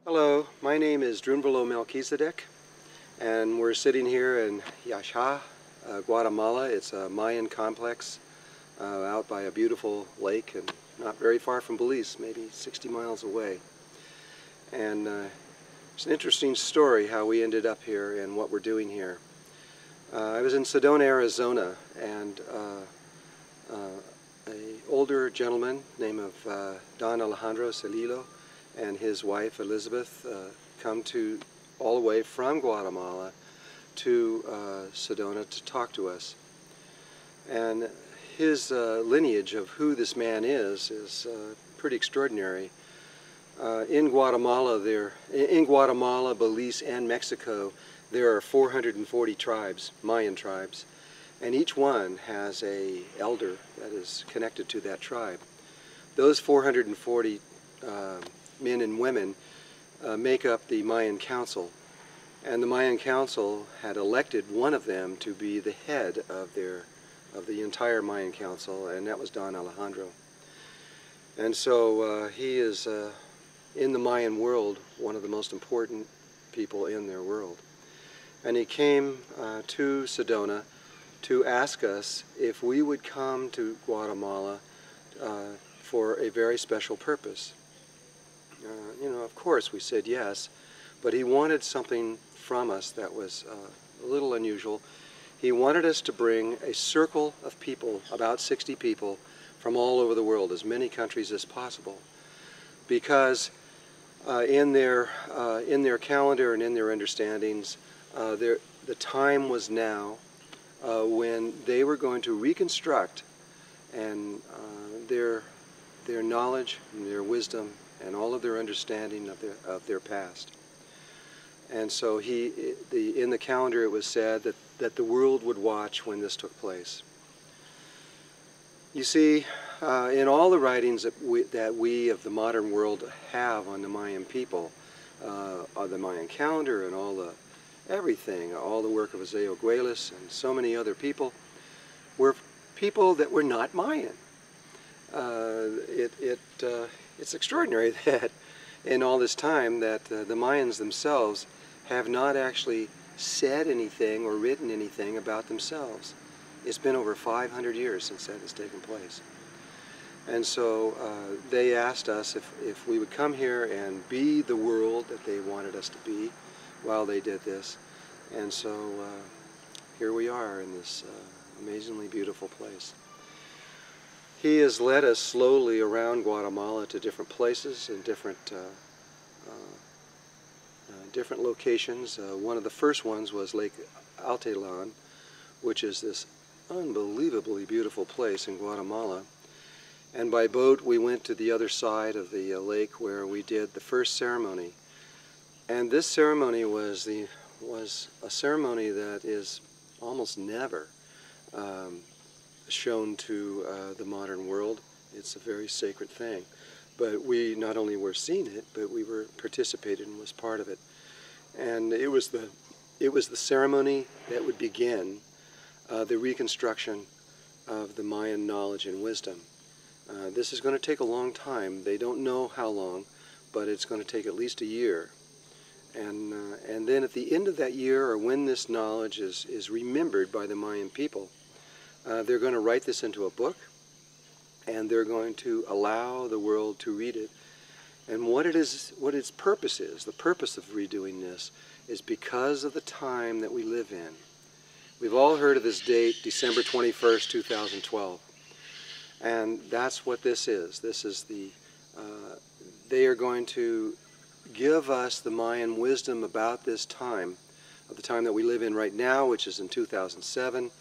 Hello, my name is Drunvalo Melchizedek, and we're sitting here in Yaxha, Guatemala. It's a Mayan complex out by a beautiful lake and not very far from Belize, maybe 60 miles away. And it's an interesting story how we ended up here and what we're doing here. I was in Sedona, Arizona, and an older gentleman named Don Alejandro and his wife Elizabeth come all the way from Guatemala to Sedona to talk to us. And his lineage of who this man is pretty extraordinary. In Guatemala, Belize, and Mexico, there are 440 tribes, Mayan tribes, and each one has an elder that is connected to that tribe. Those 440 men and women make up the Mayan Council, and the Mayan Council had elected one of them to be the head of the entire Mayan Council, and that was Don Alejandro. And so he is in the Mayan world one of the most important people in their world. And he came to Sedona to ask us if we would come to Guatemala for a very special purpose. Of course we said yes, but he wanted something from us that was a little unusual. He wanted us to bring a circle of people, about 60 people, from all over the world, as many countries as possible, because in their calendar and in their understandings, the time was now when they were going to reconstruct and their knowledge and their wisdom and all of their understanding of their past. And so in the calendar it was said that the world would watch when this took place. You see, in all the writings that we of the modern world have on the Mayan people, on the Mayan calendar and everything, all the work of Azeo Guelis and so many other people, were people that were not Mayan. It's extraordinary that in all this time that the Mayans themselves have not actually said anything or written anything about themselves. It's been over 500 years since that has taken place. And so they asked us if we would come here and be the world that they wanted us to be while they did this. And so here we are in this amazingly beautiful place. He has led us slowly around Guatemala to different places and different locations. One of the first ones was Lake Altelan, which is this unbelievably beautiful place in Guatemala. And by boat we went to the other side of the lake where we did the first ceremony. And this ceremony was a ceremony that is almost never shown to the modern world. It's a very sacred thing. But we not only were seeing it, but we were participated and was part of it. And it was the ceremony that would begin the reconstruction of the Mayan knowledge and wisdom. This is going to take a long time. They don't know how long, but it's going to take at least a year. And then at the end of that year, or when this knowledge is remembered by the Mayan people, they're going to write this into a book, and they're going to allow the world to read it. And what its purpose is, the purpose of redoing this, is because of the time that we live in. We've all heard of this date, December 21st, 2012. And that's what this is. This is they are going to give us the Mayan wisdom about this time, of the time that we live in right now, which is in 2007,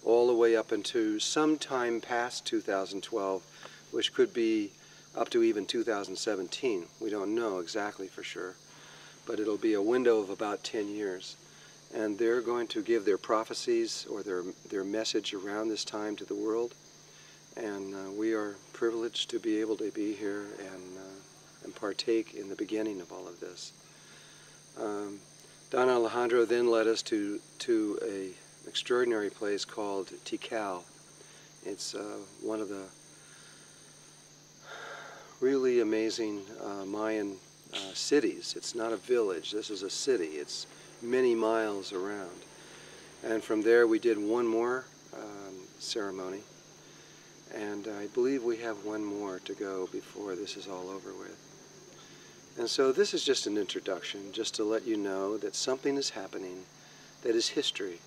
all the way up into sometime past 2012, which could be up to even 2017. We don't know exactly for sure, but it'll be a window of about 10 years. And they're going to give their prophecies or their message around this time to the world. And we are privileged to be able to be here and partake in the beginning of all of this. Don Alejandro then led us to an extraordinary place called Tikal. It's one of the really amazing Mayan cities. It's not a village, this is a city. It's many miles around. And from there we did one more ceremony. And I believe we have one more to go before this is all over with. And so this is just an introduction, just to let you know that something is happening that is history.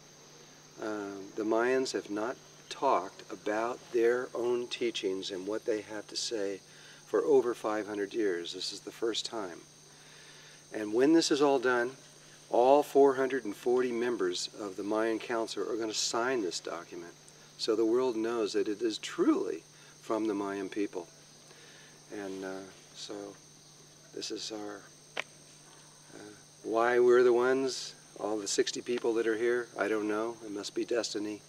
The Mayans have not talked about their own teachings and what they have to say for over 500 years. This is the first time. And when this is all done, all 440 members of the Mayan Council are going to sign this document, so the world knows that it is truly from the Mayan people. And so this is our, why we're the ones, all the 60 people that are here, I don't know, it must be destiny,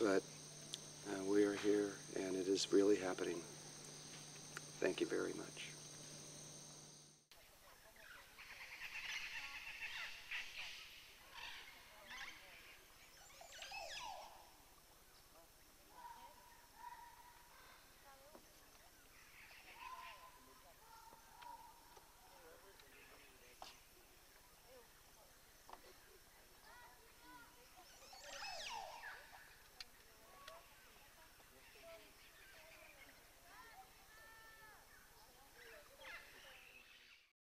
but we are here and it is really happening. Thank you very much.